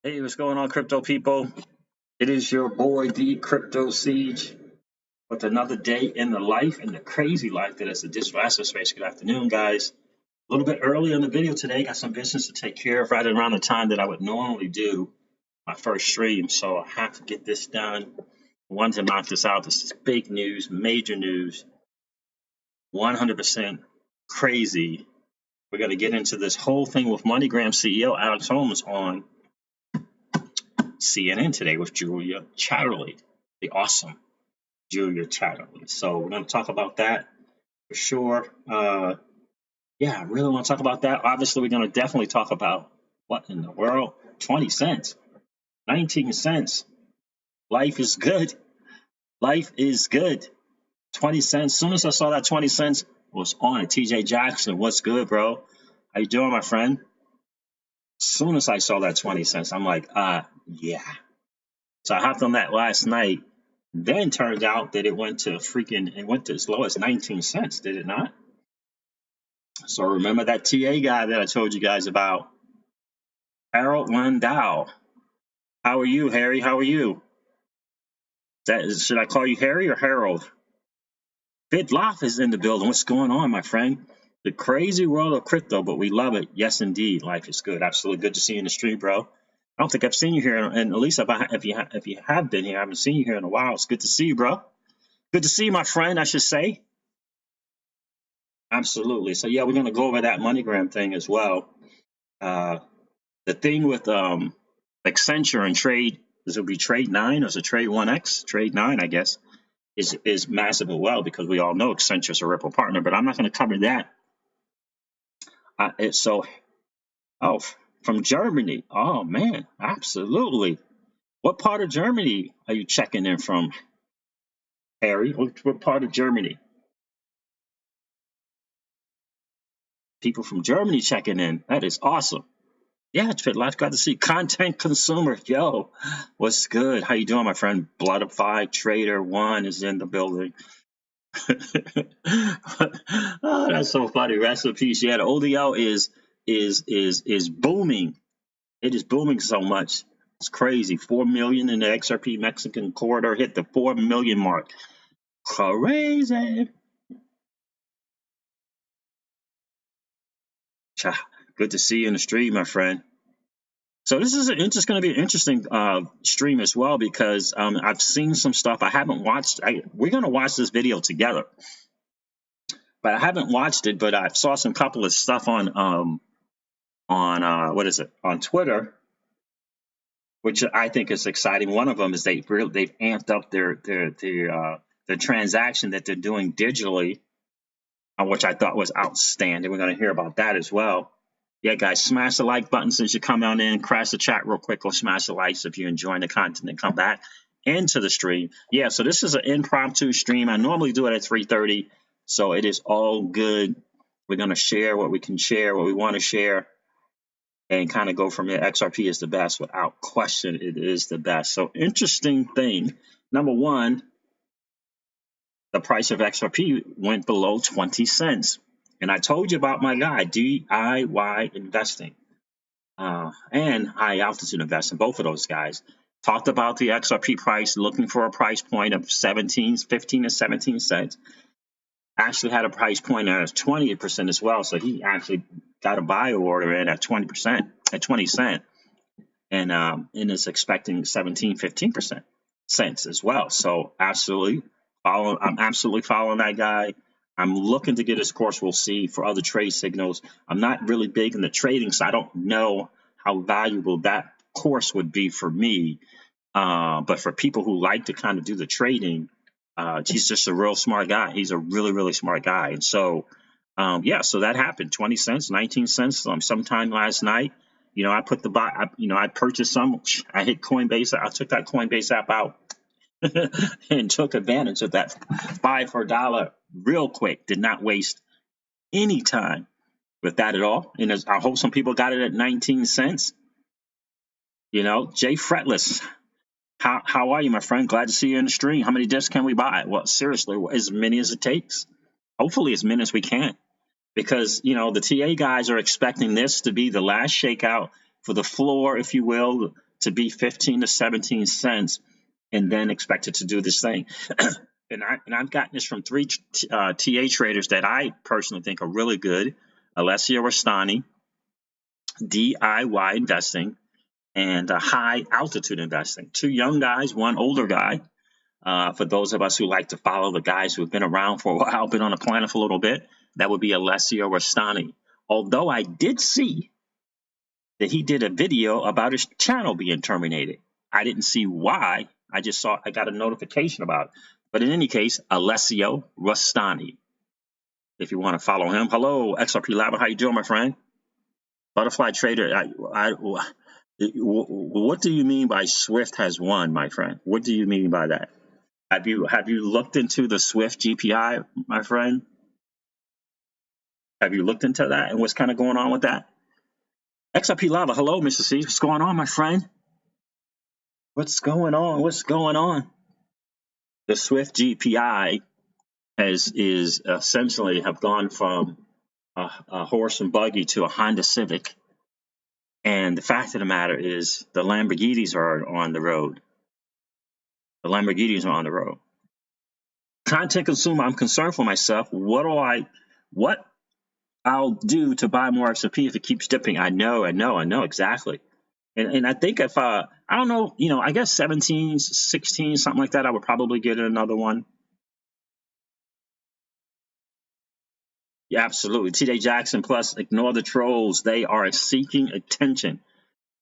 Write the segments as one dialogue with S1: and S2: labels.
S1: Hey, what's going on, crypto people? It is your boy, the Crypto Siege, with another day in the life and the crazy life that is the digital asset space. Good afternoon, guys. A little bit early in the video today. Got some business to take care of right around the time that I would normally do my first stream. So I have to get this done. I wanted to knock this out. This is big news, major news, 100% crazy. We're going to get into this whole thing with Moneygram CEO Alex Holmes on CNN today with Julia Chatterley, the awesome Julia Chatterley. So we're going to talk about that for sure. I really want to talk about that. Obviously, we're going to definitely talk about what in the world? 20 cents, 19 cents. Life is good. Life is good. 20 cents. As soon as I saw that 20 cents was on it. TJ Jackson, what's good, bro? How you doing, my friend? As soon as I saw that 20 cents, I'm like, yeah. So I hopped on that last night. Then turned out that it went to as low as 19 cents, did it not? So remember that TA guy that I told you guys about, Harold Landau. How are you, Harry? How are you? Should I call you Harry or Harold? Vidloff is in the building. What's going on, my friend? The crazy world of crypto, but we love it. Yes, indeed. Life is good. Absolutely good to see you in the stream, bro. I don't think I've seen you here, and at least if you have been here, I haven't seen you here in a while. It's good to see you, bro. Good to see you, my friend, I should say. Absolutely. So, yeah, we're going to go over that MoneyGram thing as well. The thing with Accenture and Trade, this will be Trade 9 or is it Trade 1X? Trade 9, I guess, is massive as well because we all know Accenture is a Ripple partner, but I'm not going to cover that. From Germany. Oh, man, absolutely. What part of Germany are you checking in from, Harry? What part of Germany? People from Germany checking in. That is awesome. Yeah, it's life. Glad to see content consumer. Yo, what's good? How you doing, my friend? Bloodified Trader 1 is in the building. Oh, that's so funny. Recipes. Yeah, the ODL is booming. It is booming so much. It's crazy. 4 million in the XRP Mexican corridor hit the 4 million mark. Crazy. Good to see you in the stream, my friend. So this is going to be an interesting stream as well because I've seen some stuff I haven't watched. We're going to watch this video together, but I haven't watched it. But I saw some couple of stuff on Twitter, which I think is exciting. One of them is they've amped up their transaction that they're doing digitally, which I thought was outstanding. We're going to hear about that as well. Yeah, guys, smash the like button since you come on in. Crash the chat real quick or smash the likes if you're enjoying the content and come back into the stream. Yeah, so this is an impromptu stream. I normally do it at 3:30, so it is all good. We're going to share what we can share, what we want to share, and kind of go from there. XRP is the best. Without question, it is the best. So interesting thing. Number one, the price of XRP went below 20 cents. And I told you about my guy, DIY investing and high altitude investing, both of those guys. Talked about the XRP price, looking for a price point of 15 to 17 cents. Actually had a price point at 20% as well. So he actually got a buy order in at 20%, at 20 cents. And is expecting 15% cents as well. So I'm absolutely following that guy. I'm looking to get his course. We'll see for other trade signals. I'm not really big in the trading, so I don't know how valuable that course would be for me. But for people who like to kind of do the trading, he's just a real smart guy. He's a really, really smart guy. And so, so that happened. 20 cents, 19 cents sometime last night. You know, I purchased some. I hit Coinbase. I took that Coinbase app out and took advantage of that buy for $1 real quick. Did not waste any time with that at all. And I hope some people got it at 19 cents. You know, Jay Fretless, how are you, my friend? Glad to see you in the stream. How many discs can we buy? Well, seriously, as many as it takes. Hopefully as many as we can. Because, the TA guys are expecting this to be the last shakeout for the floor, if you will, to be 15 to 17 cents and then expect it to do this thing. And I've gotten this from three TA traders that I personally think are really good: Alessio Rastani, DIY investing, and high altitude investing. Two young guys, one older guy. For those of us who like to follow the guys who have been around for a while, been on the planet for a little bit, that would be Alessio Rastani. Although I did see that he did a video about his channel being terminated. I didn't see why. I just saw, I got a notification about it. But in any case, Alessio Rastani, if you want to follow him. Hello, XRP Lab. How you doing, my friend? Butterfly Trader. What do you mean by Swift has won, my friend? What do you mean by that? Have you looked into the Swift GPI, my friend? Have you looked into that and what's kind of going on with that? XRP Lava, hello, Mr. C. What's going on, my friend? What's going on? What's going on? The Swift GPI is essentially have gone from a horse and buggy to a Honda Civic. And the fact of the matter is the Lamborghinis are on the road. The Lamborghinis are on the road. Content consumer, I'm concerned for myself. What I'll do to buy more XRP if it keeps dipping? I know exactly. And I think if, I don't know, I guess 17, 16, something like that, I would probably get another one. Yeah, absolutely. TJ Jackson plus ignore the trolls. They are seeking attention.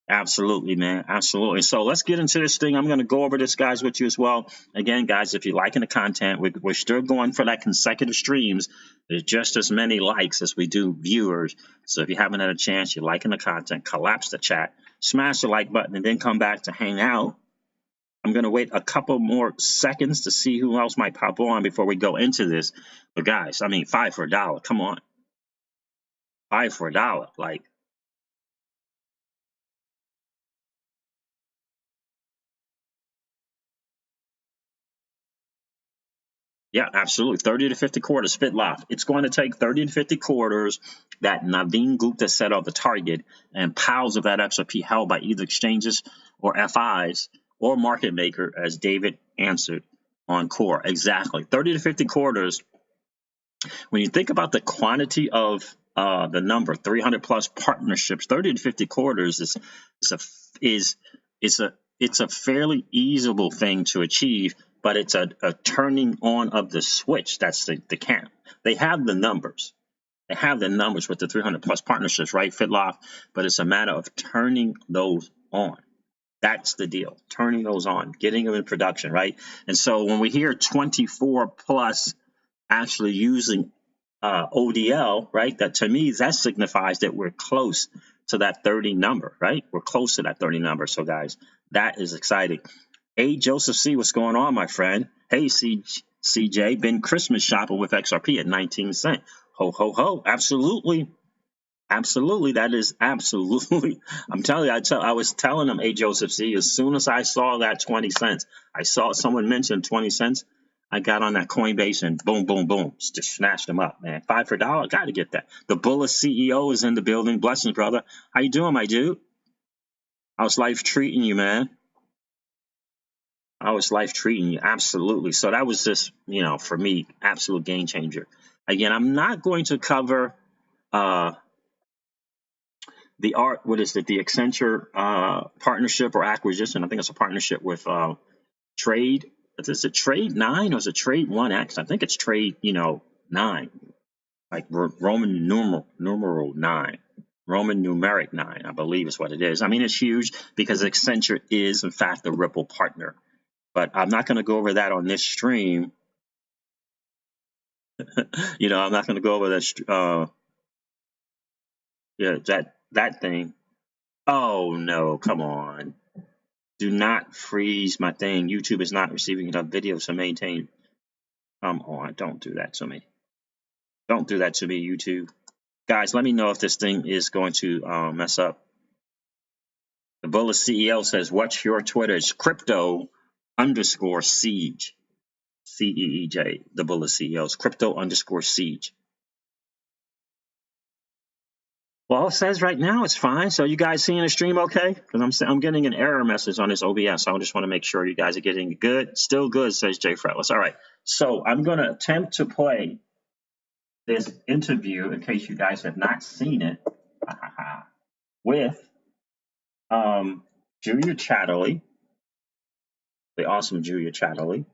S1: Absolutely, man. Absolutely. So let's get into this thing. I'm going to go over this, guys, with you as well. Again, guys, if you're liking the content, we're still going for that consecutive streams. There's just as many likes as we do viewers. So if you haven't had a chance, you're liking the content, collapse the chat, smash the like button, and then come back to hang out. I'm going to wait a couple more seconds to see who else might pop on before we go into this. But guys, I mean, 5 for a dollar. Come on. 5 for a dollar. Like, yeah, absolutely. 30 to 50 quarters, spit lock. It's going to take 30 to 50 quarters that Naveen Gupta set up the target and piles of that XRP held by either exchanges or FIs or market maker, as David answered on core. Exactly. 30 to 50 quarters. When you think about the quantity of the number, 300 plus partnerships, 30 to 50 quarters it's a fairly easable thing to achieve, but it's a turning on of the switch. That's the camp. They have the numbers. They have the numbers with the 300 plus partnerships, right? Fitlock, but it's a matter of turning those on. That's the deal. Turning those on, getting them in production, right? And so when we hear 24 plus actually using ODL, right? That to me, that signifies that we're close to that 30 number, right? We're close to that 30 number. So guys, that is exciting. Hey, Joseph C, what's going on, my friend? Hey, CJ, been Christmas shopping with XRP at 19 cents. Ho, ho, ho. Absolutely. Absolutely. That is absolutely. I'm telling you, I was telling him, hey, Joseph C, as soon as I saw that 20 cents, I saw someone mention 20 cents. I got on that Coinbase and boom, boom, boom, just snatched them up, man. 5 for a dollar, got to get that. The Bullet CEO is in the building. Blessings, brother. How you doing, my dude? How's life treating you, man? How is life treating you? Absolutely. So that was just, for me, absolute game changer. Again, I'm not going to cover the Accenture partnership or acquisition. I think it's a partnership with Trade. Is it Trade 9 or is it Trade 1X? I think it's Trade, 9, like Roman numeral 9. Roman numeric 9, I believe is what it is. I mean, it's huge because Accenture is, in fact, a Ripple partner. But I'm not going to go over that on this stream. I'm not going to go over that. That thing. Oh, no, come on. Do not freeze my thing. YouTube is not receiving enough videos to maintain. Come on, don't do that to me. Don't do that to me, YouTube. Guys, let me know if this thing is going to mess up. The Bullet CEO says, what's your Twitter? It's crypto_siege. CEEJ, the Bullet CEO. It's crypto_siege. Well, it says right now it's fine. So you guys seeing the stream okay? Because I'm getting an error message on this OBS. So I just want to make sure you guys are getting good. Still good, says Jay Fretless. All right. So I'm going to attempt to play this interview in case you guys have not seen it with Julia Chatterley, the awesome Julia Chatterley,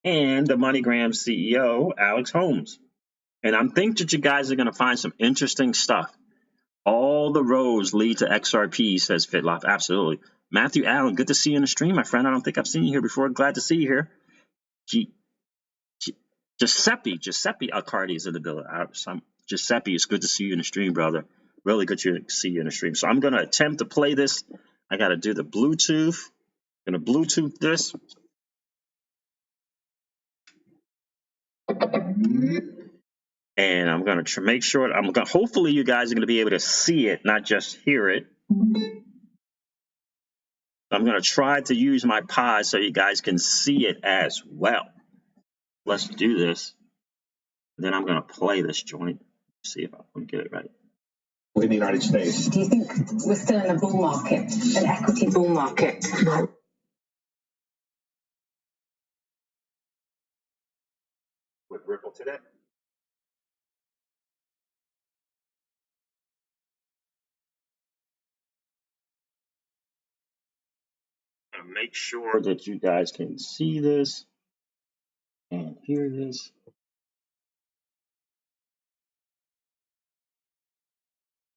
S1: and the Moneygram CEO, Alex Holmes. And I'm thinking that you guys are going to find some interesting stuff. All the roads lead to XRP, says Fitloff. Absolutely. Matthew Allen, good to see you in the stream, my friend. I don't think I've seen you here before. Glad to see you here. Giuseppe Accardi is in the building. Giuseppe, it's good to see you in the stream, brother. Really good to see you in the stream. So I'm going to attempt to play this. I got to do the Bluetooth. I'm going to Bluetooth this. And I'm going to make sure, hopefully you guys are going to be able to see it, not just hear it. I'm going to try to use my pod so you guys can see it as well. Let's do this. Then I'm going to play this joint. See if I can get it right. In the United States.
S2: Do you think we're still in a bull market, an equity bull market?
S1: With Ripple today? Make sure that you guys can see this and hear this.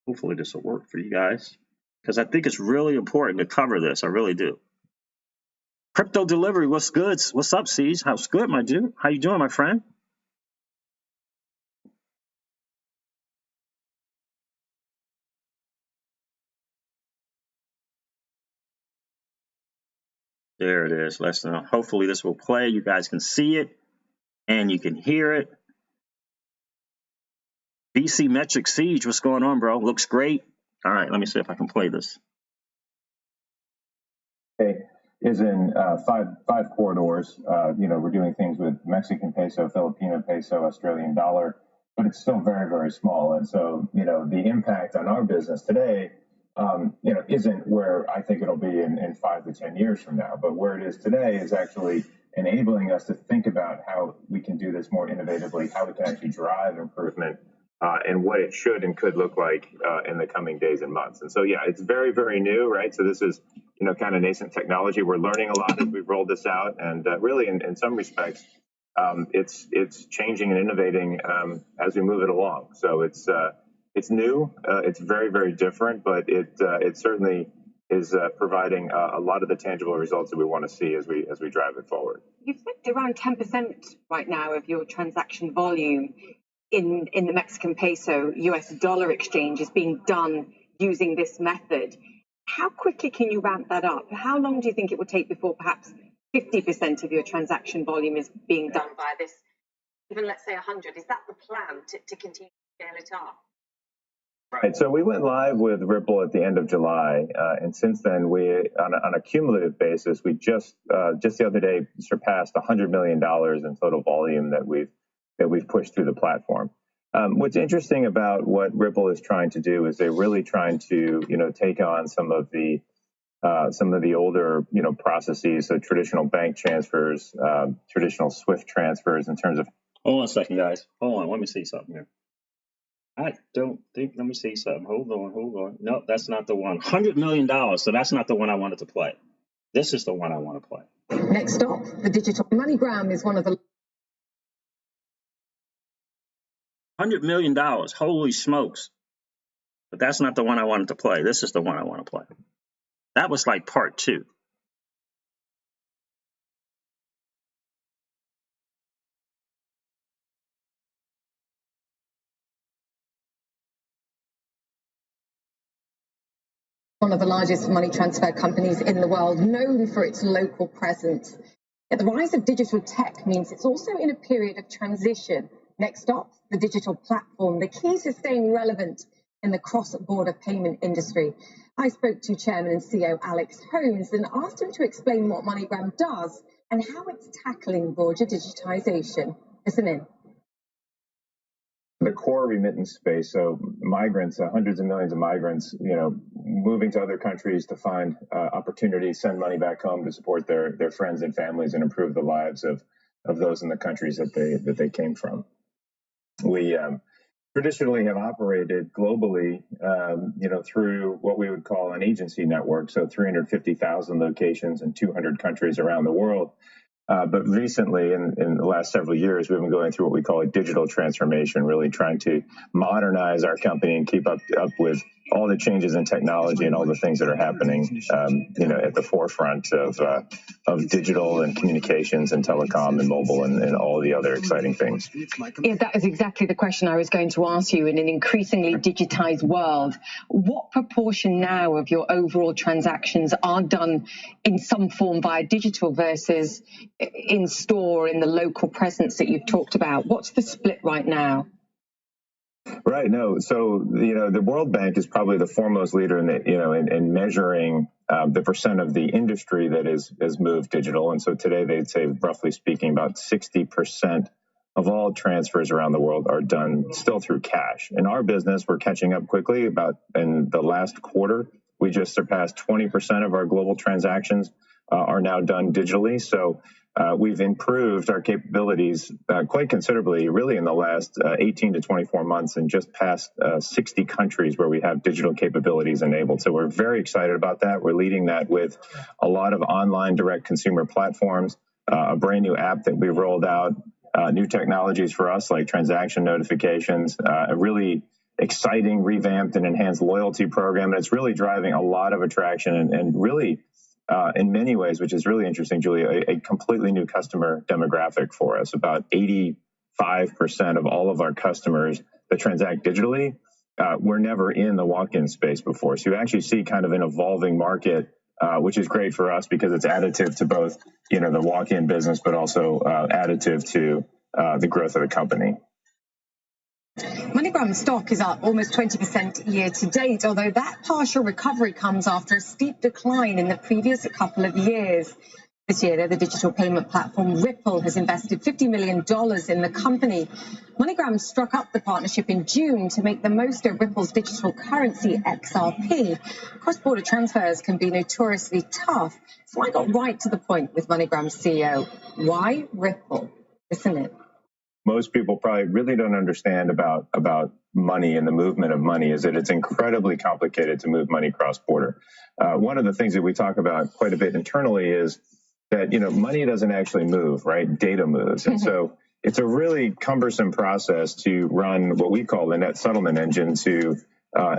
S1: Hopefully this will work for you guys, because I think it's really important to cover this. I really do. Crypto delivery, what's good? What's up, Siege? How's good, my dude? How you doing, my friend? There it is. Let's hopefully this will play. You guys can see it and you can hear it. BC Metric Siege, what's going on, bro? Looks great. All right, let me see if I can play this.
S3: Is in five corridors. We're doing things with Mexican peso, Filipino peso, Australian dollar, but it's still very, very small. And so, the impact on our business today, isn't where I think it'll be in 5 to 10 years from now. But where it is today is actually enabling us to think about how we can do this more innovatively, how we can actually drive improvement, and what it should and could look like in the coming days and months. And so, yeah, it's very, very new, right? So this is, kind of nascent technology. We're learning a lot as we've rolled this out, and really, in some respects, it's changing and innovating as we move it along. So it's new, it's very, very different, but it certainly is providing a lot of the tangible results that we want to see as we drive it forward.
S2: You've said around 10% right now of your transaction volume in the Mexican peso US dollar exchange is being done using this method. How quickly can you ramp that up? How long do you think it will take before perhaps 50% of your transaction volume is being done by this? Even let's say 100, is that the plan to continue to scale it up?
S3: Right. So we went live with Ripple at the end of July, and since then, we, on a cumulative basis, we just the other day surpassed $100 million in total volume that we've pushed through the platform. What's interesting about what Ripple is trying to do is they're really trying to take on some of the older processes, so traditional bank transfers, traditional SWIFT transfers in terms of.
S1: Hold on a second, guys. Hold on. Let me see something here. I don't think. Let me see something. Hold on. No, that's not the one. $100 million. So that's not the one I wanted to play. This is the one I want to play.
S2: Next up, the digital Moneygram is one of the.
S1: $100 million. Holy smokes. But that's not the one I wanted to play. This is the one I want to play. That was like part 2.
S2: One of the largest money transfer companies in the world, known for its local presence. Yet the rise of digital tech means it's also in a period of transition. Next up, the digital platform. The key to staying relevant in the cross-border payment industry. I spoke to Chairman and CEO Alex Holmes and asked him to explain what Moneygram does and how it's tackling border digitization. Listen in.
S3: the core remittance space. So migrants, hundreds of millions of migrants, moving to other countries to find opportunities, send money back home to support their friends and families and improve the lives of those in the countries that they came from. We traditionally have operated globally, through what we would call an agency network. So 350,000 locations in 200 countries around the world. But recently, in the last several years, we've been going through what we call a digital transformation, really trying to modernize our company and keep up with all the changes in technology and all the things that are happening, at the forefront of digital and communications and telecom and mobile and all the other exciting things.
S2: Yeah, that is exactly the question I was going to ask you. In an increasingly digitized world, what proportion now of your overall transactions are done in some form via digital versus in store, in the local presence that you've talked about? What's the split right now?
S3: Right. No. So, the World Bank is probably the foremost leader in measuring the percent of the industry that has moved digital. And so today they'd say, roughly speaking, about 60% of all transfers around the world are done still through cash. In our business, we're catching up quickly. About in the last quarter, we just surpassed 20% of our global transactions are now done digitally. So we've improved our capabilities quite considerably, really, in the last 18 to 24 months, and just past 60 countries where we have digital capabilities enabled. So we're very excited about that. We're leading that with a lot of online direct consumer platforms, a brand new app that we rolled out, new technologies for us like transaction notifications, a really exciting, revamped, and enhanced loyalty program. And it's really driving a lot of attraction and really, in many ways, which is really interesting, Julia, a completely new customer demographic for us. About 85% of all of our customers that transact digitally were never in the walk-in space before. So you actually see kind of an evolving market, which is great for us because it's additive to both, the walk-in business, but also additive to the growth of the company.
S2: Moneygram stock is up almost 20% year to date, although that partial recovery comes after a steep decline in the previous couple of years. This year, the digital payment platform Ripple has invested $50 million in the company. Moneygram struck up the partnership in June to make the most of Ripple's digital currency, XRP. Cross-border transfers can be notoriously tough, so I got right to the point with Moneygram CEO. Why Ripple? Listen in.
S3: Most people probably really don't understand about money and the movement of money is that it's incredibly complicated to move money cross-border. One of the things that we talk about quite a bit internally is that, money doesn't actually move, right? Data moves. And so it's a really cumbersome process to run what we call the net settlement engine to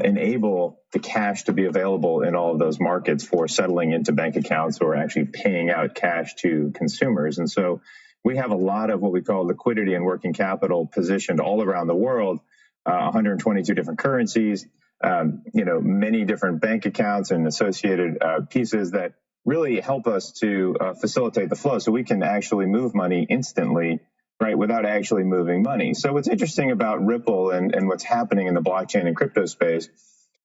S3: enable the cash to be available in all of those markets for settling into bank accounts or actually paying out cash to consumers. And so we have a lot of what we call liquidity and working capital positioned all around the world, 122 different currencies, many different bank accounts and associated pieces that really help us to facilitate the flow so we can actually move money instantly, right, without actually moving money. So what's interesting about Ripple and what's happening in the blockchain and crypto space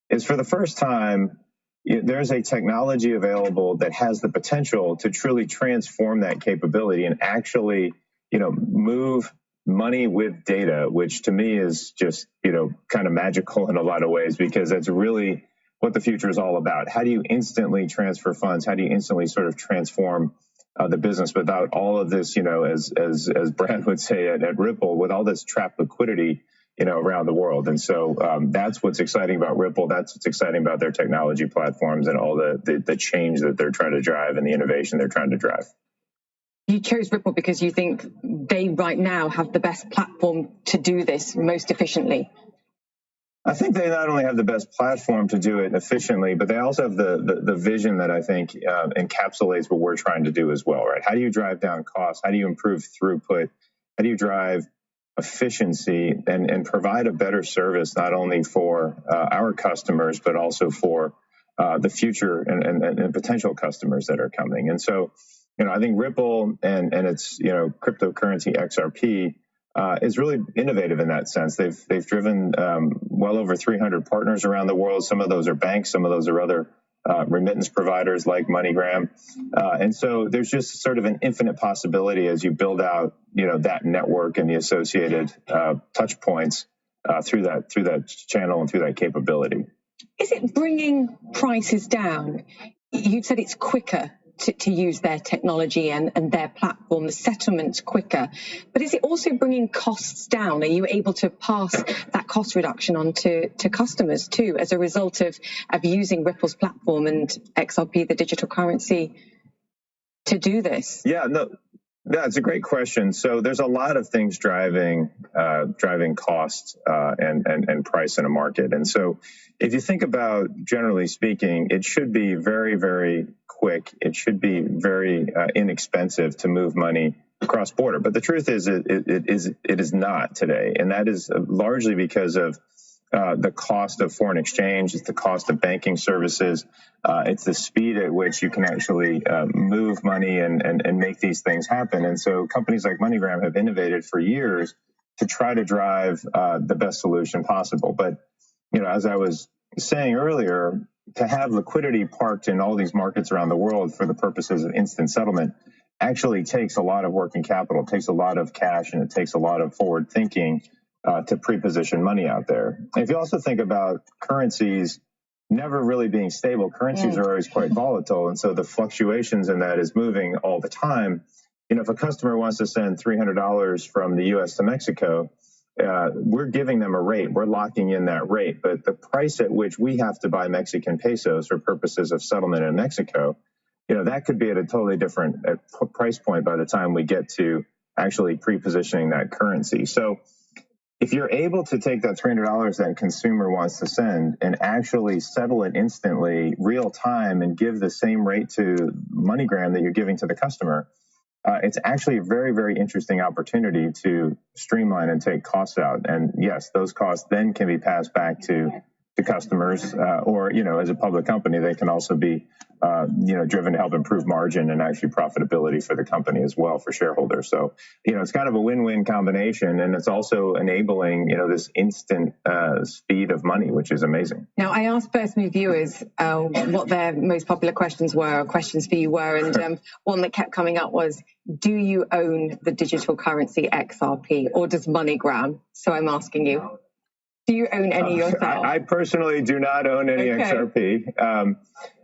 S3: is for the first time, there's a technology available that has the potential to truly transform that capability and actually, move money with data, which to me is just, kind of magical in a lot of ways, because that's really what the future is all about. How do you instantly transfer funds? How do you instantly sort of transform the business without all of this, as Brad would say at Ripple, with all this trapped liquidity, around the world. And so that's what's exciting about Ripple. That's what's exciting about their technology platforms and all the change that they're trying to drive and the innovation they're trying to drive.
S2: You chose Ripple because you think they right now have the best platform to do this most efficiently.
S3: I think they not only have the best platform to do it efficiently, but they also have the vision that I think encapsulates what we're trying to do as well, right? How do you drive down costs? How do you improve throughput? How do you drive efficiency and provide a better service, not only for our customers, but also for the future and potential customers that are coming? And so, I think Ripple and its, cryptocurrency XRP is really innovative in that sense. They've driven well over 300 partners around the world. Some of those are banks, some of those are other remittance providers like MoneyGram. And so there's just sort of an infinite possibility as you build out, that network and the associated touch points through that channel and through that capability.
S2: Is it bringing prices down? You said it's quicker to use their technology and their platform, the settlement's quicker. But is it also bringing costs down? Are you able to pass that cost reduction on to customers too as a result of using Ripple's platform and XRP, the digital currency, to do this?
S3: Yeah, it's a great question. So there's a lot of things driving cost and price in a market. And so if you think about, generally speaking, it should be very, very quick. It should be very inexpensive to move money cross border. But the truth is, it is not today, and that is largely because of the cost of foreign exchange. It's the cost of banking services. It's the speed at which you can actually move money and make these things happen. And so companies like MoneyGram have innovated for years to try to drive the best solution possible. But, as I was saying earlier, to have liquidity parked in all these markets around the world for the purposes of instant settlement actually takes a lot of working capital, it takes a lot of cash, and it takes a lot of forward thinking to pre-position money out there. And if you also think about currencies never really being stable, currencies are always quite volatile. And so the fluctuations in that is moving all the time. If a customer wants to send $300 from the U.S. to Mexico, we're giving them a rate. We're locking in that rate. But the price at which we have to buy Mexican pesos for purposes of settlement in Mexico, that could be at a totally different price point by the time we get to actually pre-positioning that currency. So if you're able to take that $300 that consumer wants to send and actually settle it instantly, real time, and give the same rate to MoneyGram that you're giving to the customer, it's actually a very, very interesting opportunity to streamline and take costs out. And yes, those costs then can be passed back to customers, or, as a public company, they can also be, driven to help improve margin and actually profitability for the company as well for shareholders. So, it's kind of a win-win combination, and it's also enabling, this instant speed of money, which is amazing.
S2: Now, I asked personal viewers what their most popular questions were, or questions for you were, and one that kept coming up was, do you own the digital currency XRP, or does MoneyGram? So I'm asking you. Do you own any yourself?
S3: I personally do not own any XRP.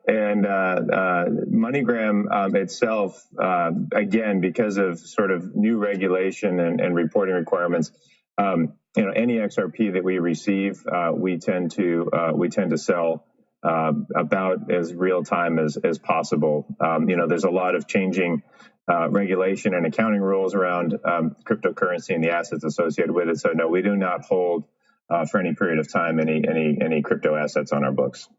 S3: And MoneyGram itself, again, because of sort of new regulation and reporting requirements, any XRP that we receive, we tend to sell about as real time as possible. There's a lot of changing regulation and accounting rules around cryptocurrency and the assets associated with it. So no, we do not hold for any period of time any crypto assets on our books.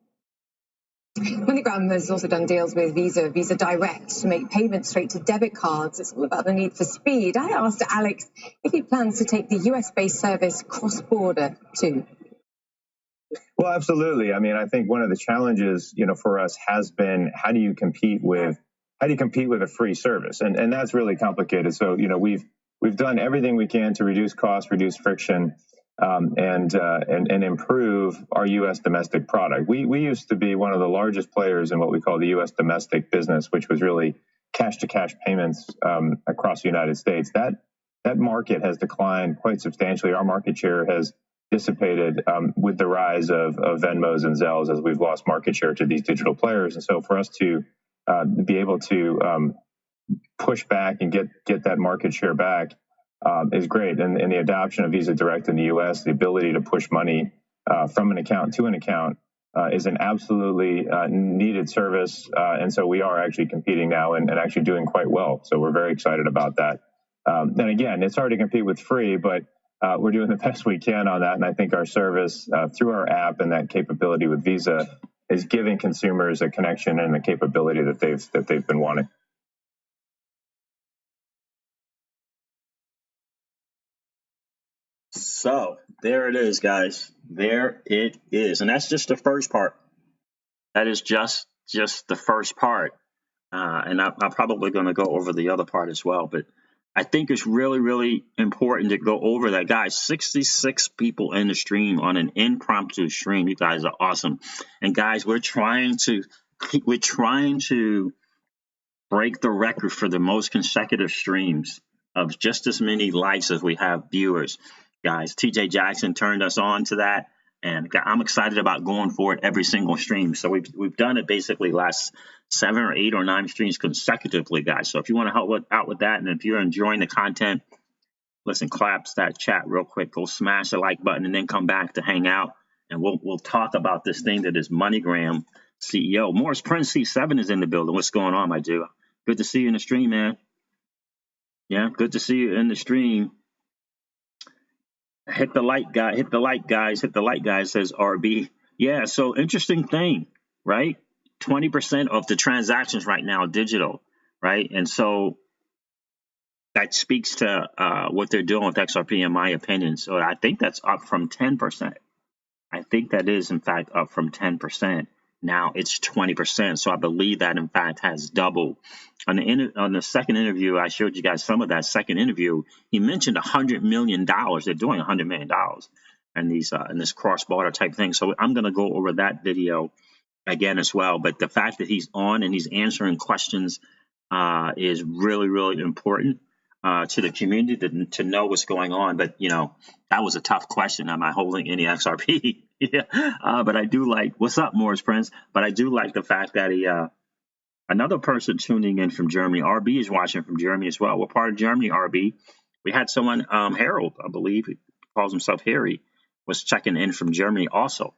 S2: MoneyGram has also done deals with Visa Direct to make payments straight to debit cards. It's all about the need for speed. I asked Alex if he plans to take the US-based service cross-border too.
S3: Well, absolutely. I mean, I think one of the challenges, for us has been how do you compete with a free service, and that's really complicated. So, we've done everything we can to reduce costs, reduce friction, and improve our U.S. domestic product. We used to be one of the largest players in what we call the U.S. domestic business, which was really cash-to-cash payments across the United States. That market has declined quite substantially. Our market share has dissipated with the rise of Venmos and Zelles as we've lost market share to these digital players. And so for us to be able to push back and get that market share back is great. And the adoption of Visa Direct in the U.S., the ability to push money from an account to an account is an absolutely needed service. And so we are actually competing now and actually doing quite well. So we're very excited about that. And again, it's hard to compete with free, but we're doing the best we can on that. And I think our service through our app and that capability with Visa is giving consumers a connection and a capability that they've been wanting.
S1: So there it is, guys. There it is. And that's just the first part. That is just the first part. And I'm probably going to go over the other part as well. But I think it's really, really important to go over that. Guys, 66 people in the stream on an impromptu stream. You guys are awesome. And guys, we're trying to break the record for the most consecutive streams of just as many likes as we have viewers. guys. TJ Jackson turned us on to that, and I'm excited about going for it every single stream. So we've done it basically last 7 or 8 or 9 streams consecutively, guys. So if you want to help out with that, and if you're enjoying the content, listen, claps that chat real quick. Go smash the like button, and then come back to hang out, and we'll talk about this thing that is Moneygram CEO. Morris Prince C7 is in the building. What's going on, my dude? Good to see you in the stream, man. Yeah, good to see you in the stream. Hit the like, guy. Hit the like, guys. Hit the like, guys. Says RB. Yeah. So interesting thing, right? 20% of the transactions right now digital, right? And so that speaks to what they're doing with XRP, in my opinion. So I think that's up from 10%. I think that is, in fact, up from 10%. Now it's 20%. So I believe that, in fact, has doubled. On the second interview, I showed you guys some of that second interview. He mentioned $100 million. They're doing $100 million in this cross-border type thing. So I'm going to go over that video again as well. But the fact that he's on and he's answering questions is really, really important to the community to know what's going on. But, that was a tough question. Am I holding any XRP? Yeah. But I do like, what's up, Morris Prince? But I do like the fact that another person tuning in from Germany, RB is watching from Germany as well. We're part of Germany, RB. We had someone, Harold, I believe, he calls himself Harry, was checking in from Germany also.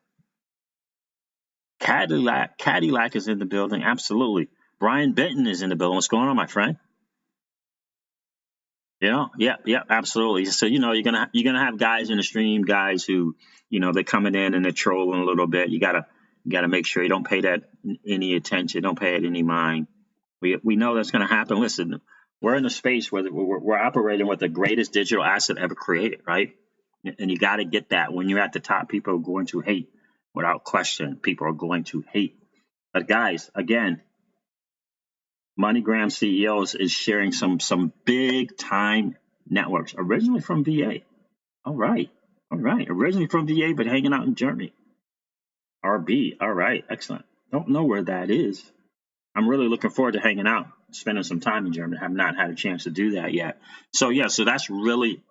S1: Cadillac is in the building. Absolutely. Brian Benton is in the building. What's going on, my friend? Yeah, absolutely. So you're gonna have guys in the stream, guys who they're coming in and they're trolling a little bit. You gotta make sure you don't pay that any attention, don't pay it any mind. We know that's gonna happen. Listen, we're in a space where we're operating with the greatest digital asset ever created, right? And you got to get that. When you're at the top, people are going to hate, without question. People are going to hate. But guys, again, MoneyGram CEOs is sharing some big time networks, originally from VA. All right. Originally from VA, but hanging out in Germany. RB. All right. Excellent. Don't know where that is. I'm really looking forward to hanging out, spending some time in Germany. Have not had a chance to do that yet. So so that's really,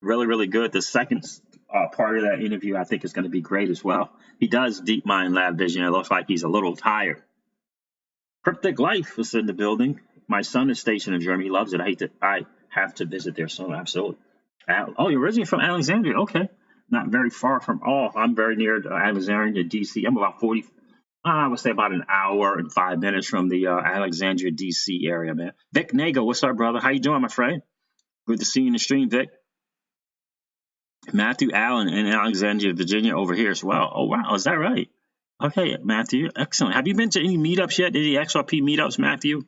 S1: really, really good. The second part of that interview, I think, is going to be great as well. He does deep mind lab vision. It looks like he's a little tired. Cryptic Life is in the building. My son is stationed in Germany. He loves it. I have to visit there soon. Absolutely. Oh, you're originally from Alexandria. Okay. Not very far from. I'm very near Alexandria, D.C. I'm about 40. I would say about an hour and 5 minutes from the Alexandria, D.C. area, man. Vic Nago, what's up, brother? How you doing, my friend? Good to see you in the stream, Vic. Matthew Allen in Alexandria, Virginia, over here as well. Oh, wow. Is that right? Okay, Matthew. Excellent. Have you been to any meetups yet? Any XRP meetups, Matthew?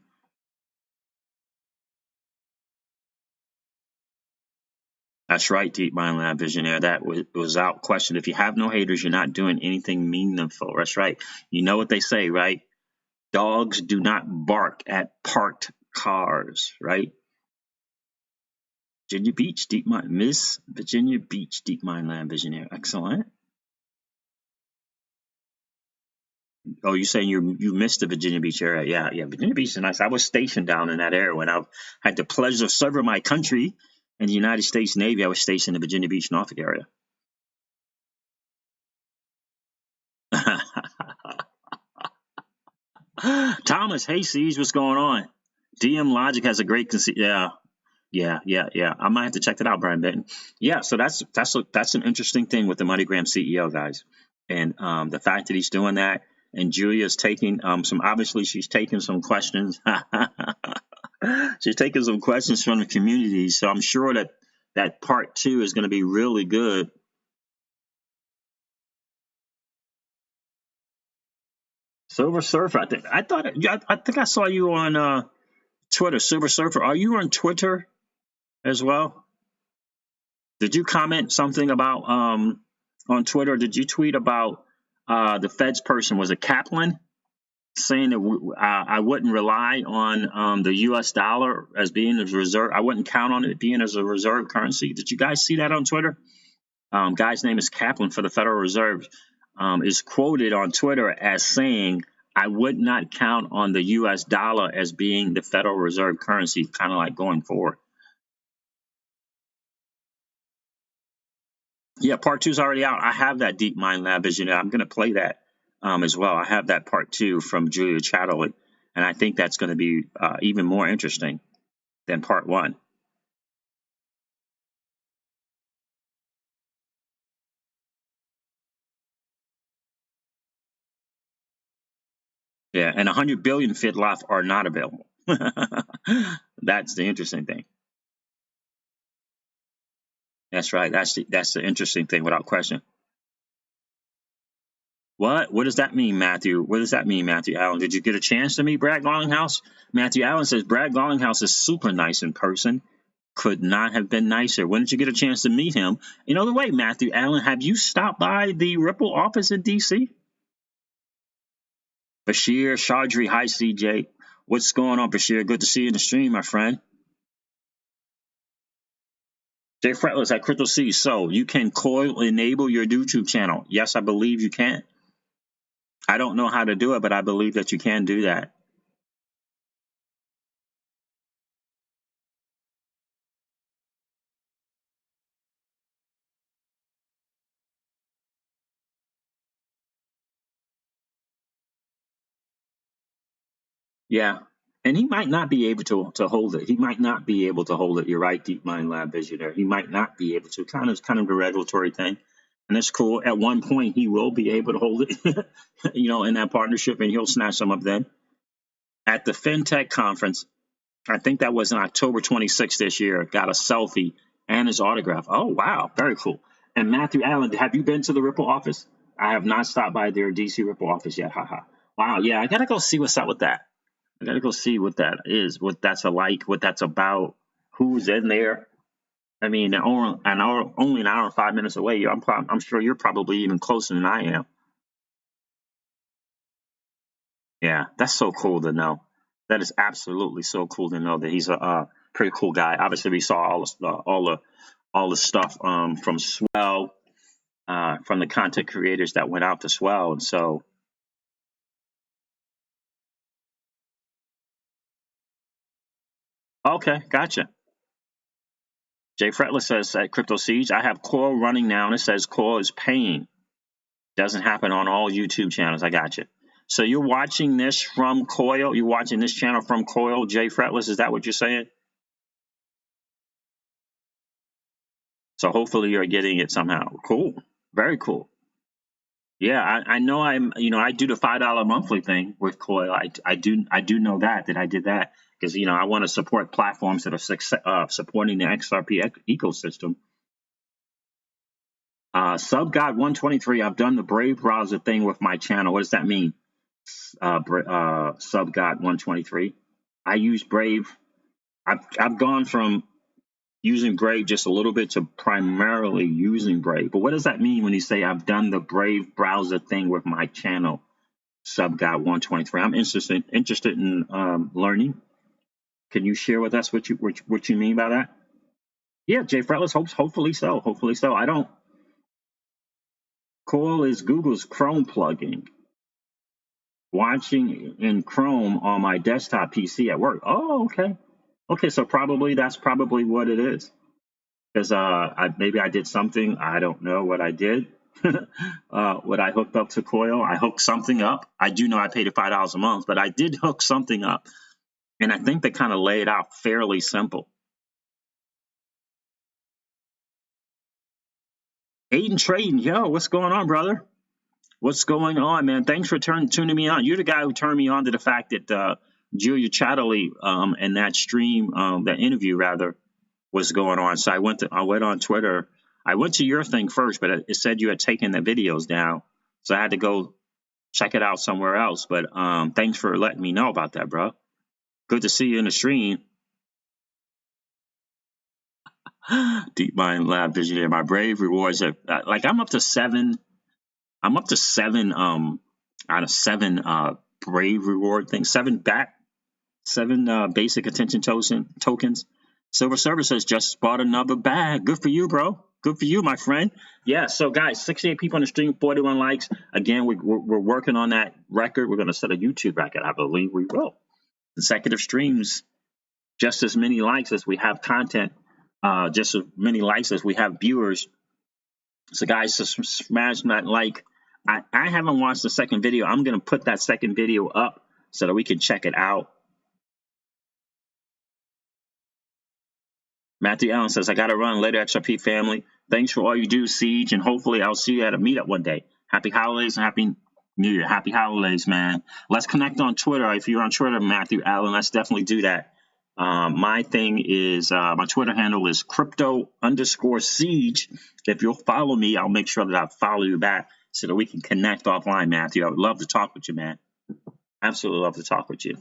S1: That's right, Deep Mind Lab Visionaire. That was without question. If you have no haters, you're not doing anything meaningful. That's right. You know what they say, right? Dogs do not bark at parked cars, right? Virginia Beach, Deep Mind. Miss Virginia Beach, Deep Mind Lab Visionaire. Excellent. Oh, you saying you missed the Virginia Beach area? Yeah. Virginia Beach is nice. I was stationed down in that area when I had the pleasure of serving my country in the United States Navy. I was stationed in the Virginia Beach, Norfolk area. Thomas Hayseeds, what's going on? DM Logic has a great Yeah. I might have to check that out, Brian Benton. Yeah, so that's an interesting thing with the MoneyGram CEO, guys, and the fact that he's doing that. And Julia's taking she's taking some questions. She's taking some questions from the community. So I'm sure that part 2 is going to be really good. Silver Surfer, I think I saw you on Twitter. Silver Surfer, are you on Twitter as well? Did you comment something about on Twitter? Did you tweet about the Fed's person? Was it Kaplan saying that I wouldn't rely on the U.S. dollar as being a reserve? I wouldn't count on it being as a reserve currency. Did you guys see that on Twitter? Guy's name is Kaplan for the Federal Reserve. Is quoted on Twitter as saying, I would not count on the U.S. dollar as being the Federal Reserve currency, kind of like going forward. Yeah, part two's already out. I have that Deep Mind Lab Visionary. I'm going to play that as well. I have that part two from Julia Chatterley, and I think that's going to be even more interesting than part one. Yeah, and 100 billion fit life are not available. That's the interesting thing. That's right. That's the interesting thing, without question. What does that mean, Matthew? What does that mean, Matthew Allen? Did you get a chance to meet Brad Garlinghouse? Matthew Allen says Brad Garlinghouse is super nice in person. Could not have been nicer. When did you get a chance to meet him? In other way, Matthew Allen, have you stopped by the Ripple office in DC? Bashir, Chaudhry, hi CJ. What's going on, Bashir? Good to see you in the stream, my friend. Jay Fretless at Crypto C. So you can coil enable your YouTube channel. Yes, I believe you can. I don't know how to do it, but I believe that you can do that. Yeah. And he might not be able to hold it. He might not be able to hold it. You're right, Deep Mind Lab Visionary. He might not be able to. Kind of the regulatory thing. And it's cool. At one point he will be able to hold it, in that partnership, and he'll snatch some up then. At the FinTech conference, I think that was in October 26th this year, got a selfie and his autograph. Oh wow, very cool. And Matthew Allen, have you been to the Ripple office? I have not stopped by their DC Ripple office yet. Haha. Wow, yeah, I gotta go see what's up with that. I gotta go see what that is, what that's like, what that's about, who's in there. I mean, only an hour and 5 minutes away. I'm sure you're probably even closer than I am. Yeah, that's so cool to know. That is absolutely so cool to know that he's a pretty cool guy. Obviously, we saw all the stuff from Swell, from the content creators that went out to Swell, and so okay, gotcha. Jay Fretless says at Crypto Siege, I have Coil running now, and it says Coil is paying. Doesn't happen on all YouTube channels. I got you. So you're watching this from Coil? You're watching this channel from Coil, Jay Fretless? Is that what you're saying? So hopefully you're getting it somehow. Cool. Very cool. Yeah, I know I do the $5 monthly thing with Coil. I do know that I did that because, I want to support platforms that are supporting the XRP ecosystem. SubGod123, I've done the Brave browser thing with my channel. What does that mean? SubGod123. I use Brave. I've gone from using Brave just a little bit to primarily using Brave. But what does that mean when you say I've done the Brave browser thing with my channel, SubGod123? I'm interested in learning. Can you share with us what you mean by that? Yeah, Jay Fretless hopefully so. Hopefully so. I don't. Coil is Google's Chrome plugin. Watching in Chrome on my desktop PC at work. Oh, okay. Okay, so that's probably what it is. Because maybe I did something. I don't know what I did. What I hooked up to Coil. I hooked something up. I do know I paid it $5 a month, but I did hook something up. And I think they kind of lay it out fairly simple. Aiden Trading, yo, what's going on, brother? What's going on, man? Thanks for tuning me on. You're the guy who turned me on to the fact that Julia Chatterley and that stream, that interview rather, was going on. So I went on Twitter. I went to your thing first, but it said you had taken the videos down. So I had to go check it out somewhere else. But thanks for letting me know about that, bro. Good to see you in the stream. Deep Mind Lab Visionary. My Brave rewards are like I'm up to seven out of seven Brave reward things. Seven basic attention tokens. Silver Server says just bought another bag. Good for you, bro. Good for you, my friend. Yeah. So guys, 68 people on the stream, 41 likes. Again, we're working on that record. We're going to set a YouTube record. I believe we will. Consecutive streams, just as many likes as we have content, just as many likes as we have viewers. So guys, just smash that like. I haven't watched the second video. I'm going to put that second video up so that we can check it out. Matthew Allen says, I got to run later, XRP family. Thanks for all you do, Siege, and hopefully I'll see you at a meetup one day. Happy holidays and happy New Year. Happy holidays, man. Let's connect on Twitter. If you're on Twitter, Matthew Allen, let's definitely do that. My thing is, my Twitter handle is crypto_siege. If you'll follow me, I'll make sure that I follow you back so that we can connect offline, Matthew. I would love to talk with you, man. Absolutely love to talk with you.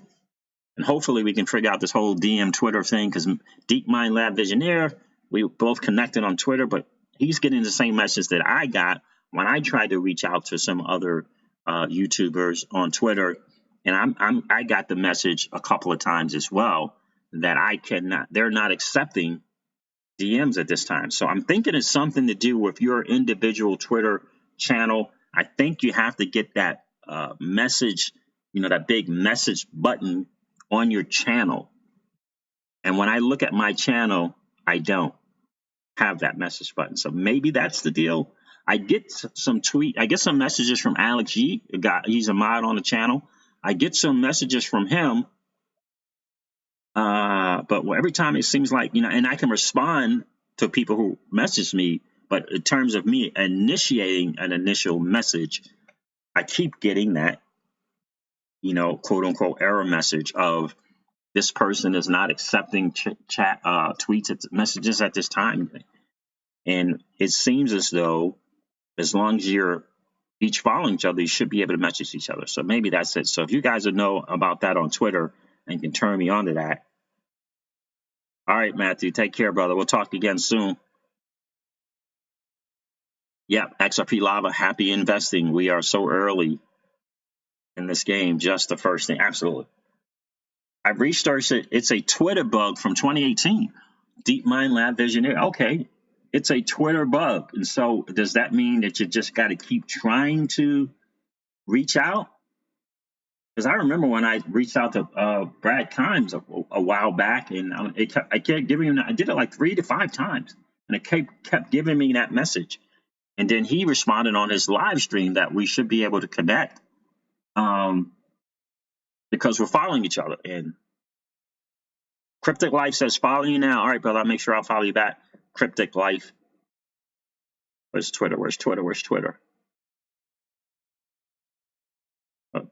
S1: And hopefully we can figure out this whole DM Twitter thing, because Deep Mind Lab Visionaire, we both connected on Twitter, but he's getting the same message that I got when I tried to reach out to some other YouTubers on Twitter. And I got the message a couple of times as well that they're not accepting DMs at this time. So I'm thinking it's something to do with your individual Twitter channel. I think you have to get that message, that big message button on your channel. And when I look at my channel, I don't have that message button. So maybe that's the deal. I get some messages from Alex G. He's a mod on the channel. I get some messages from him. But every time it seems like, and I can respond to people who message me, but in terms of me initiating an initial message, I keep getting that, quote unquote error message of this person is not accepting chat tweets, messages at this time. And it seems as though as long as you're each following each other, you should be able to message each other. So maybe that's it. So if you guys would know about that on Twitter and can turn me on to that. All right, Matthew, take care, brother. We'll talk again soon. Yep, XRP Lava, happy investing. We are so early in this game, just the first thing. Absolutely. I've researched it. It's a Twitter bug from 2018. Deep Mind Lab Visionaire. Okay, it's a Twitter bug. And so does that mean that you just got to keep trying to reach out? Because I remember when I reached out to Brad Kimes a while back, and I kept giving him, I did it like 3 to 5 times, and it kept giving me that message. And then he responded on his live stream that we should be able to connect because we're following each other. And Cryptic Life says, follow you now. All right, brother, I'll make sure I'll follow you back. Cryptic Life. Where's Twitter? Where's Twitter? Where's Twitter? Oh.